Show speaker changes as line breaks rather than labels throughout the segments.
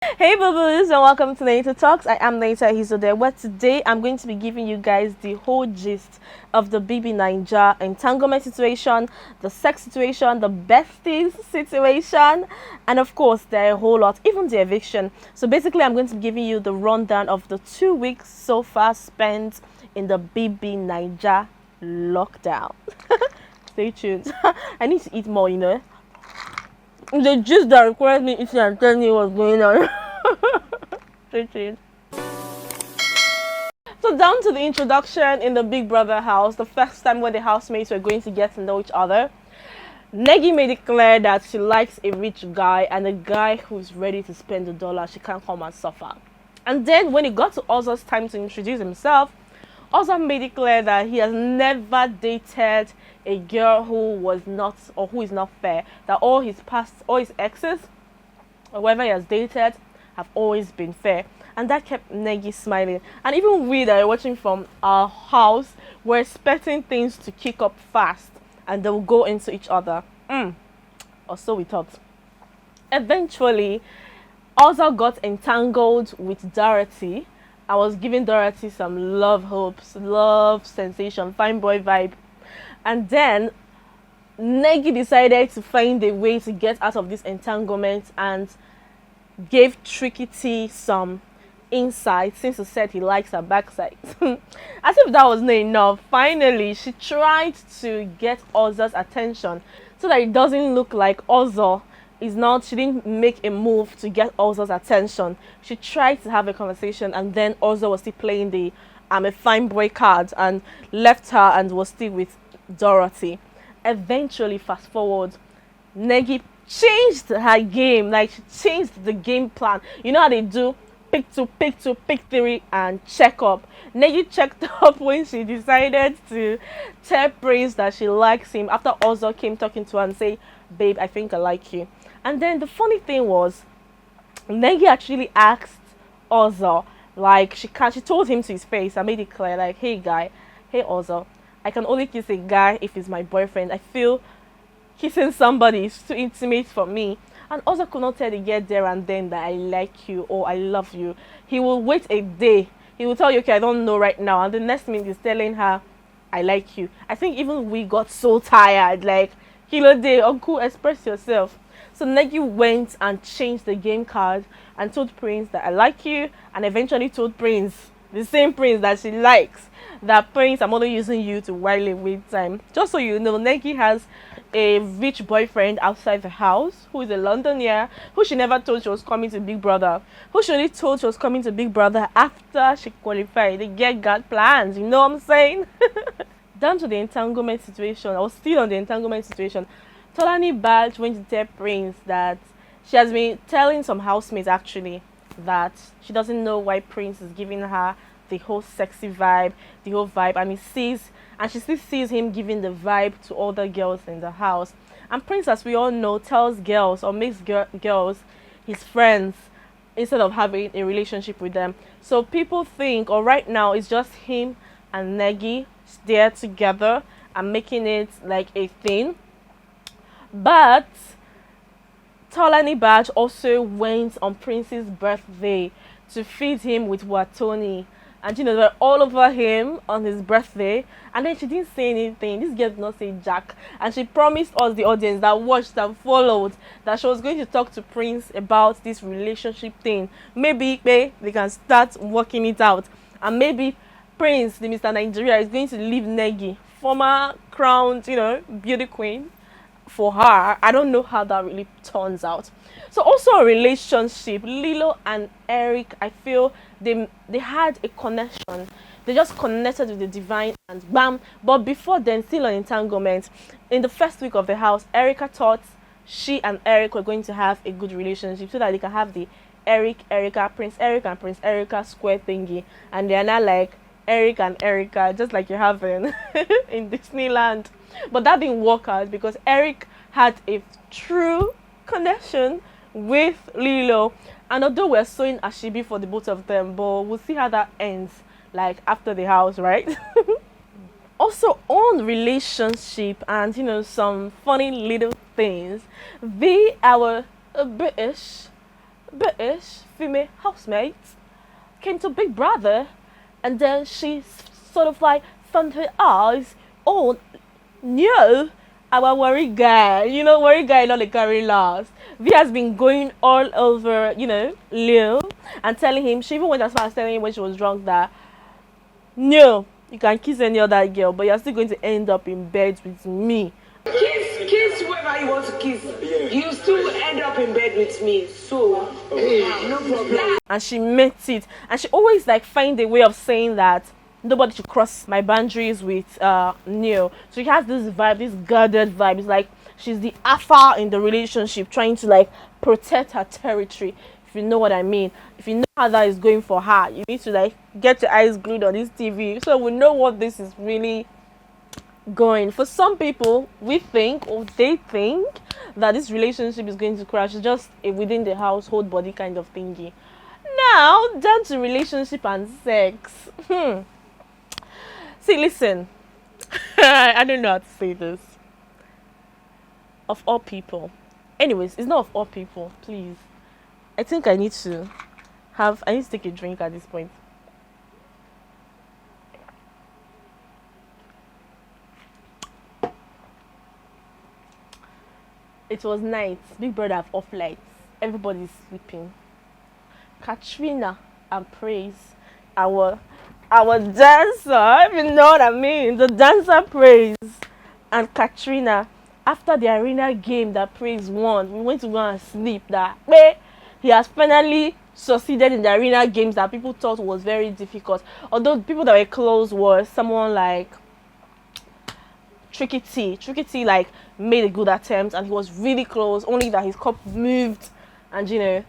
Hey boo-boos and welcome to Nature Talks. I am Nature Hizode, where today I'm going to be giving you guys the whole gist of the BB9ja entanglement situation, the sex situation, the besties situation, and of course there are a whole lot, even the eviction. So basically I'm going to be giving you the rundown of the 2 weeks so far spent in the BB9ja lockdown. Stay tuned. I need to eat more. The gist that requires me eating and telling you what's going on. So down to the introduction in the Big Brother house, the first time when the housemates were going to get to know each other. Nengi made it clear that she likes a rich guy and a guy who's ready to spend the dollar. She can't come and suffer. And then when it got to Ozzo's time to introduce himself, Ozzo made it clear that he has never dated a girl who was not or who is not fair. That all his exes, or whoever he has dated, have always been fair. And that kept Nengi smiling. And even we that are watching from our house were expecting things to kick up fast and they will go into each other. Or so we thought. Eventually, Ozzo got entangled with Dorathy. I was giving Dorathy some love hopes, love sensation, fine boy vibe. And then Nengi decided to find a way to get out of this entanglement and gave Trikytee some insight since he said he likes her backside. As if that was not enough, finally she tried to get Ozzo's attention so that it doesn't look like she didn't make a move to get Ozzo's attention. She tried to have a conversation and then Ozzo was still playing the I'm a fine boy card and left her and was still with Dorathy. Eventually, fast forward, Nengi changed her game. Like, she changed the game plan. You know how they do pick two, pick three, and check up. Nengi checked up when she decided to tell Prince that she likes him after Ozzo came talking to her and say, babe, I think I like you. And then the funny thing was, Nengi actually asked Ozzo, like, she told him to his face. I made it clear, like, hey Ozzo, I can only kiss a guy if he's my boyfriend. I feel kissing somebody is too intimate for me. And Ozzo could not tell the girl there and then that I like you or I love you. He will wait a day. He will tell you, okay, I don't know right now. And the next minute he's telling her, I like you. I think even we got so tired, like, Kilo day, uncle, express yourself. So Nengi went and changed the game card and told Prince that I like you, and eventually told Prince, the same Prince that she likes, that Prince, I'm only using you to while away time. Just so you know, Nengi has a rich boyfriend outside the house who is a Londoner, who she never told she was coming to Big Brother, who she only told she was coming to Big Brother after she qualified. The girl got plans, you know what I'm saying? Down to the entanglement situation, I was still on the entanglement situation. Tolanibaj went to tell Prince that she has been telling some housemates actually that she doesn't know why Prince is giving her the whole sexy vibe, and she still sees him giving the vibe to other girls in the house. And Prince, as we all know, tells girls or makes girls his friends instead of having a relationship with them. So people think, or right now, it's just him and Nengi there together and making it like a thing. But Tolanibaj also went on Prince's birthday to feed him with Wathoni. And they were all over him on his birthday. And then she didn't say anything. This girl did not say jack. And she promised us, the audience that watched and followed, that she was going to talk to Prince about this relationship thing. Maybe they can start working it out. And maybe Prince, the Mr. Nigeria, is going to leave Nengi, former crowned, beauty queen, for her. I don't know how that really turns out. So also a relationship, Lilo and Eric, I feel they had a connection. They just connected with the divine and bam. But before then, still on entanglement, in the first week of the house, Erica thought she and Eric were going to have a good relationship so that they can have the Erica, Prince Eric and Prince Erica square thingy. And they're not like Eric and Erica, just like you have in Disneyland. But that didn't work out because Eric had a true connection with Lilo. And although we're sewing Ashibi for the both of them, but we'll see how that ends, like after the house, right? Also on relationship and some funny little things, our British British female housemate came to Big Brother, and then she sort of like thumbed her eyes on Neo, our worry guy. You know, worry guy not the carry last. Vee has been going all over, Lilo, and telling him, she even went as far as telling him when she was drunk that, no, you can kiss any other girl, but you're still going to end up in bed with me.
Kiss whoever you want to kiss. You still end up in bed with me. So, no problem.
And she meant it. And she always like find a way of saying that nobody should cross my boundaries with Neo. So she has this vibe, this guarded vibe. It's like she's the alpha in the relationship, trying to like protect her territory. If you know what I mean. If you know how that is going for her, you need to like get your eyes glued on this TV so we know what this is really going. For some people, we think, or they think, that this relationship is going to crash. It's just a within the household body kind of thingy. Now down to relationship and sex. See, listen. I don't know how to say this. Of all people. Anyways, it's not of all people, please. I think I need to take a drink at this point. It was night. Big Brother have off lights. Everybody's sleeping. Katrina and Praise, our dancer, if you know what I mean, the dancer Praise and Katrina, after the arena game that Praise won, we went to go and sleep. That way, he has finally succeeded in the arena games that people thought was very difficult. Although people that were close were someone like Trikytee. Trikytee like made a good attempt and he was really close, only that his cup moved and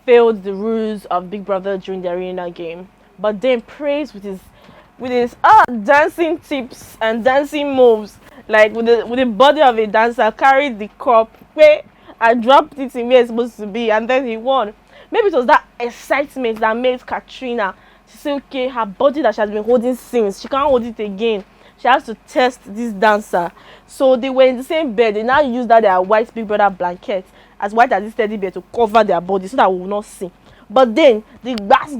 failed the rules of Big Brother during the arena game. But then Praise with his dancing tips and dancing moves, like with the body of a dancer, carried the cup where I dropped it in where it's supposed to be, and then he won. Maybe it was that excitement that made Katrina to say, okay, her body that she has been holding since, she can't hold it again. She has to test this dancer. So they were in the same bed. They now used that their white Big Brother blanket, as white as this teddy bear, to cover their body so that we will not see. But then the bass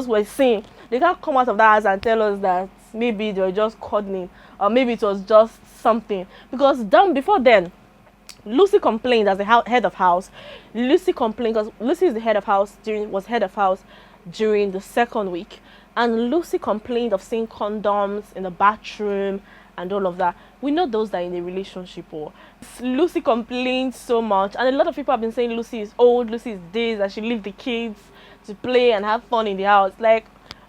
were saying they can't come out of that house and tell us that maybe they were just cuddling or maybe it was just something. Because before then, Lucy complained as the head of house. Lucy complained because Lucy is the head of house during the second week. And Lucy complained of seeing condoms in the bathroom and all of that. We know those that are in a relationship. Or Lucy complained so much, and a lot of people have been saying Lucy is old, Lucy is days, that she leave the kids to play and have fun in the house. Like,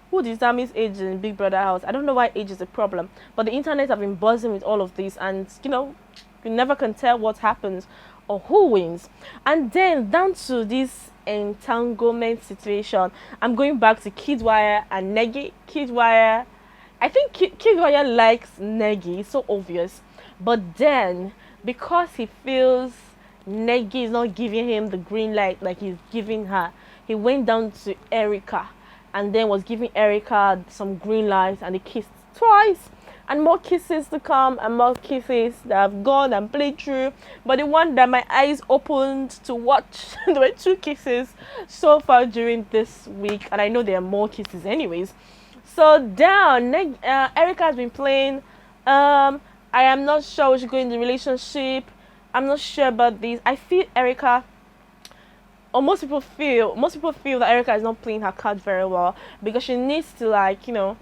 who determines age in Big Brother house? I don't know why age is a problem, but the internet have been buzzing with all of this, and you never can tell what happens or who wins. And then down to this entanglement situation, I'm going back to Kiddwaya and Nengi. Kiddwaya, I think Kiddwaya likes Nengi, so obvious, but then because he feels Nengi is not giving him the green light like he's giving her, he went down to Erica and then was giving Erica some green lights, and they kissed twice. And more kisses to come, and more kisses that have gone and played through. But the one that my eyes opened to watch, there were 2 kisses so far during this week, and I know there are more kisses anyways. So down, Erica has been playing. I am not sure we should go in the relationship. I'm not sure about this. I feel Erica, or most people feel that Erica is not playing her card very well, because she needs to like you know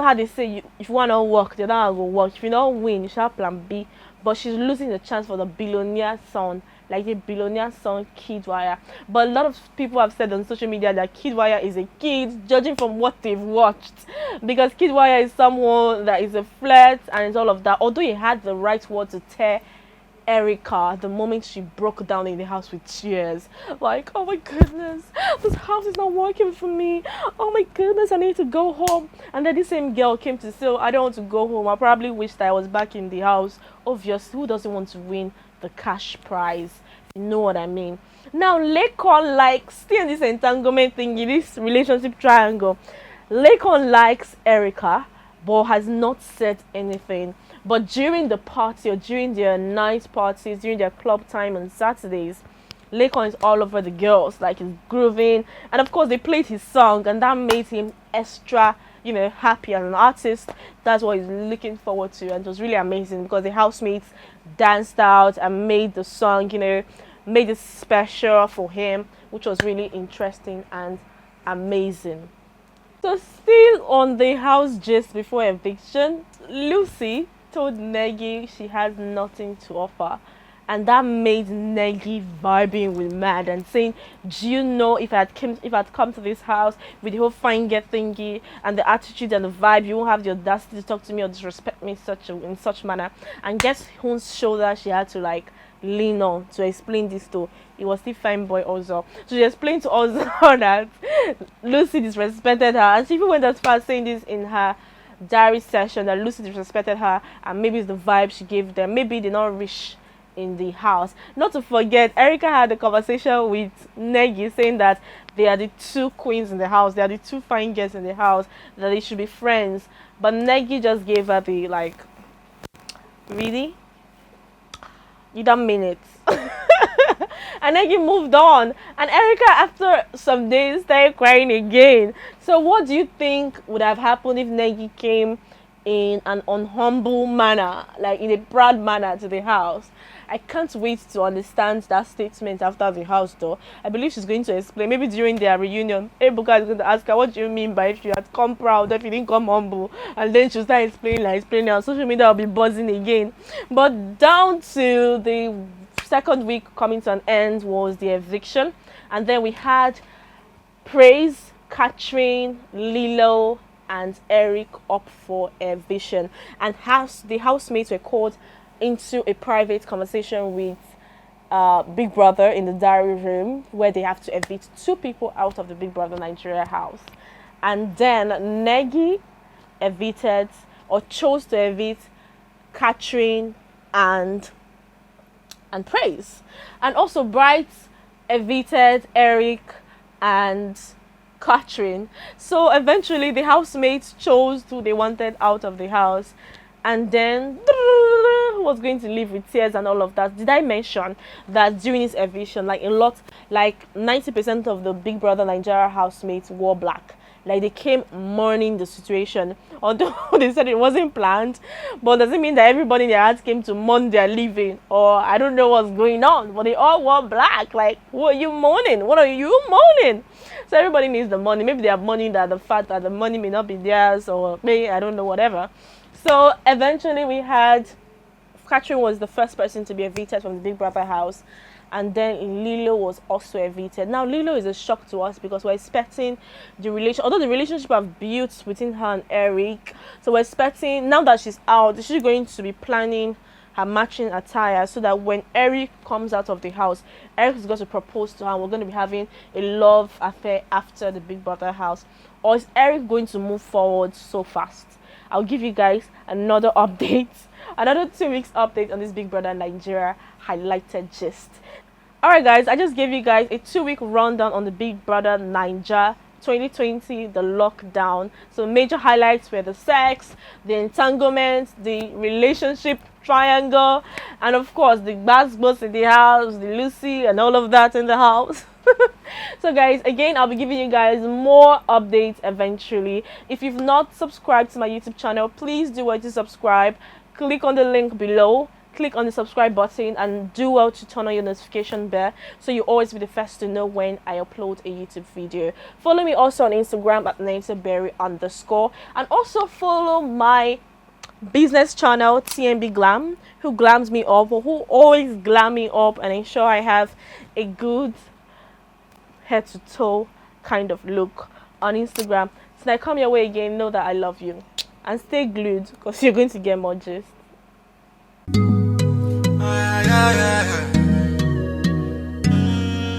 how they say, if you want to work, the other one will work. If you don't win, you should have plan B. But she's losing the chance for the billionaire son, like the billionaire son Kiddwaya. But a lot of people have said on social media that Kiddwaya is a kid, judging from what they've watched. Because Kiddwaya is someone that is a flirt and it's all of that. Although he had the right word to tear Erica the moment she broke down in the house with tears, like, oh my goodness, this house is not working for me, oh my goodness, I need to go home. And then this same girl came to say, I don't want to go home, I probably wish that I was back in the house. Obviously, who doesn't want to win the cash prize? You know what I mean. Now Laycon likes, still in this entanglement thing, in this relationship triangle, Laycon likes Erica but has not said anything. But during the party, or during their night parties, during their club time on Saturdays, Laycon is all over the girls, like he's grooving, and of course they played his song, and that made him extra, happy as an artist. That's what he's looking forward to, and it was really amazing because the housemates danced out and made the song, made it special for him, which was really interesting and amazing. So still on the house gist before eviction, Lucy told Nengi she has nothing to offer, and that made Nengi vibing with mad and saying, do you know, if I'd come to this house with the whole fine girl thingy and the attitude and the vibe, you won't have the audacity to talk to me or disrespect me in such manner. And guess whose shoulder she had to like lean on to explain this to? It was the fine boy also. So she explained to us that Lucy disrespected her, and she even went as far as saying this in her diary session, that Lucy disrespected her, and maybe it's the vibe she gave them. Maybe they're not rich in the house. Not to forget, Erica had a conversation with Nengi saying that they are the two queens in the house, they are the two fine girls in the house, that they should be friends. But Nengi just gave her the like, really? You don't mean it. And Nengi moved on, and Erica after some days started crying again. So what do you think would have happened if Nengi came in an unhumble manner, like in a proud manner, to the house? I can't wait to understand that statement after the house though. I believe she's going to explain, maybe during their reunion. Ebuka is going to ask her, what do you mean by if you had come proud, if you didn't come humble? And then she'll start explaining on social media will be buzzing again. But down to the second week coming to an end was the eviction. And then we had Praise, Catherine, Lilo, and Eric up for eviction. And the housemates were called into a private conversation with Big Brother in the diary room, where they have to evict 2 people out of the Big Brother Nigeria house. And then Nengi evicted, or chose to evict, Catherine and Praise. And also Bright evicted Eric and Catherine. So eventually the housemates chose who they wanted out of the house, and then who was going to live with tears and all of that. Did I mention that during this eviction, like 90% of the Big Brother Nigeria housemates wore black? Like they came mourning the situation, although they said it wasn't planned. But doesn't mean that everybody in their hearts came to mourn their leaving, or I don't know what's going on. But they all wore black. Like, what are you mourning? What are you mourning? So everybody needs the money. Maybe they are mourning that the fact that the money may not be theirs, or maybe I don't know, whatever. So eventually we had Catherine was the first person to be evicted from the Big Brother house, and then Lilo was also evicted. Now Lilo is a shock to us because we're expecting although the relationship have built between her and Eric, so we're expecting, now that she's out, she's going to be planning her matching attire so that when Eric comes out of the house, Eric is going to propose to her and we're going to be having a love affair after the Big Brother house. Or is Eric going to move forward so fast? I'll give you guys another update, another 2 weeks update on this Big Brother Nigeria highlighted gist. Alright guys, I just gave you guys a 2-week rundown on the Big Brother Nigeria 2020, the lockdown. So major highlights were the sex, the entanglements, the relationship triangle, and of course the basketballs in the house, the Lucy and all of that in the house. So guys, again, I'll be giving you guys more updates eventually. If you've not subscribed to my YouTube channel, please do well to subscribe. Click on the link below, click on the subscribe button, and do well to turn on your notification bell so you always be the first to know when I upload a YouTube video. Follow me also on Instagram at @Nengiberry_, and also follow my business channel TMB Glam, who glams me up, or who always glam me up and ensure I have a good head to toe kind of look on Instagram. So I come your way again, know that I love you, and stay glued because you're going to get more gist.